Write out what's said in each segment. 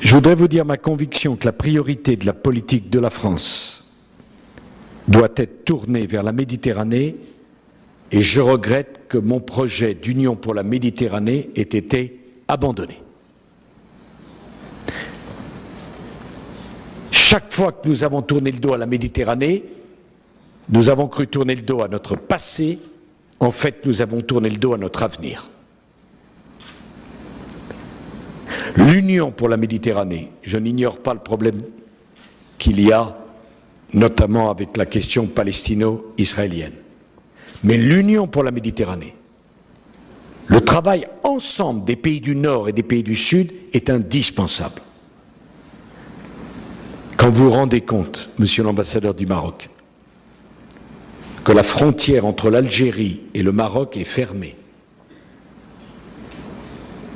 Je voudrais vous dire ma conviction que la priorité de la politique de la France doit être tournée vers la Méditerranée, et je regrette que mon projet d'Union pour la Méditerranée ait été abandonné. Chaque fois que nous avons tourné le dos à la Méditerranée, nous avons cru tourner le dos à notre passé. En fait, nous avons tourné le dos à notre avenir. L'Union pour la Méditerranée, je n'ignore pas le problème qu'il y a, notamment avec la question palestino-israélienne. Mais l'Union pour la Méditerranée, le travail ensemble des pays du Nord et des pays du Sud est indispensable. Quand vous vous rendez compte, monsieur l'ambassadeur du Maroc, que la frontière entre l'Algérie et le Maroc est fermée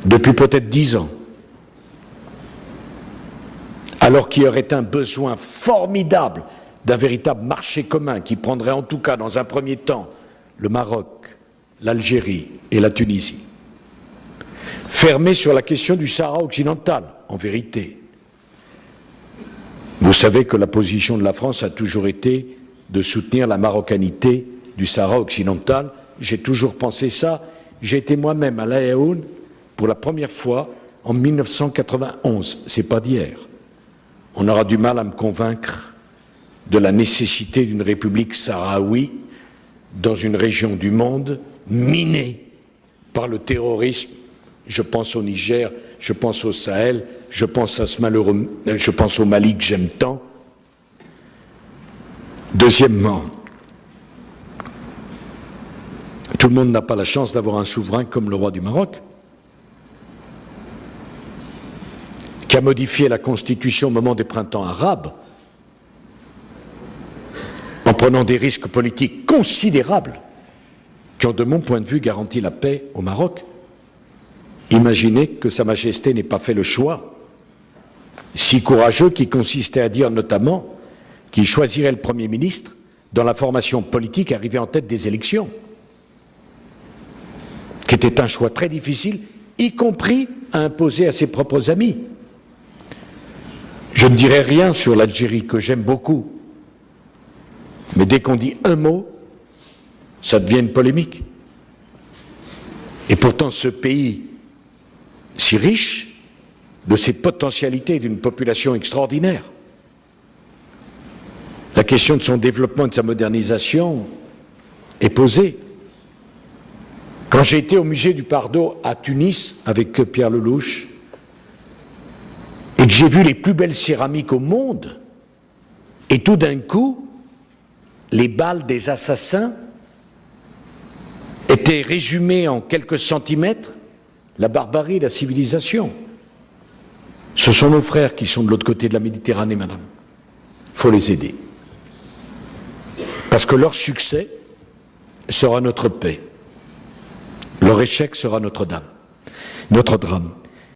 depuis peut-être 10 ans, alors qu'il y aurait un besoin formidable d'un véritable marché commun qui prendrait en tout cas dans un premier temps le Maroc, l'Algérie et la Tunisie. Fermé sur la question du Sahara occidental, en vérité. Vous savez que la position de la France a toujours été de soutenir la marocanité du Sahara occidental. J'ai toujours pensé ça. J'ai été moi-même à La Yaoune pour la première fois en 1991. C'est pas d'hier. On aura du mal à me convaincre de la nécessité d'une république sahraoui dans une région du monde minée par le terrorisme. Je pense au Niger, je pense au Sahel, je pense au Mali que j'aime tant. Deuxièmement, tout le monde n'a pas la chance d'avoir un souverain comme le roi du Maroc, qui a modifié la constitution au moment des printemps arabes, en prenant des risques politiques considérables, qui ont, de mon point de vue, garanti la paix au Maroc. Imaginez que Sa Majesté n'ait pas fait le choix si courageux qui consistait à dire notamment qu'il choisirait le Premier ministre dans la formation politique arrivée en tête des élections, qui était un choix très difficile, y compris à imposer à ses propres amis. Je ne dirai rien sur l'Algérie, que j'aime beaucoup, mais dès qu'on dit un mot, ça devient une polémique. Et pourtant, ce pays si riche, de ses potentialités, d'une population extraordinaire, la question de son développement et de sa modernisation est posée. Quand j'ai été au musée du Pardo à Tunis avec Pierre Lelouch et que j'ai vu les plus belles céramiques au monde, et tout d'un coup, les balles des assassins étaient résumées en quelques centimètres, la barbarie, la civilisation. Ce sont nos frères qui sont de l'autre côté de la Méditerranée, madame. Il faut les aider. Parce que leur succès sera notre paix. Leur échec sera notre drame.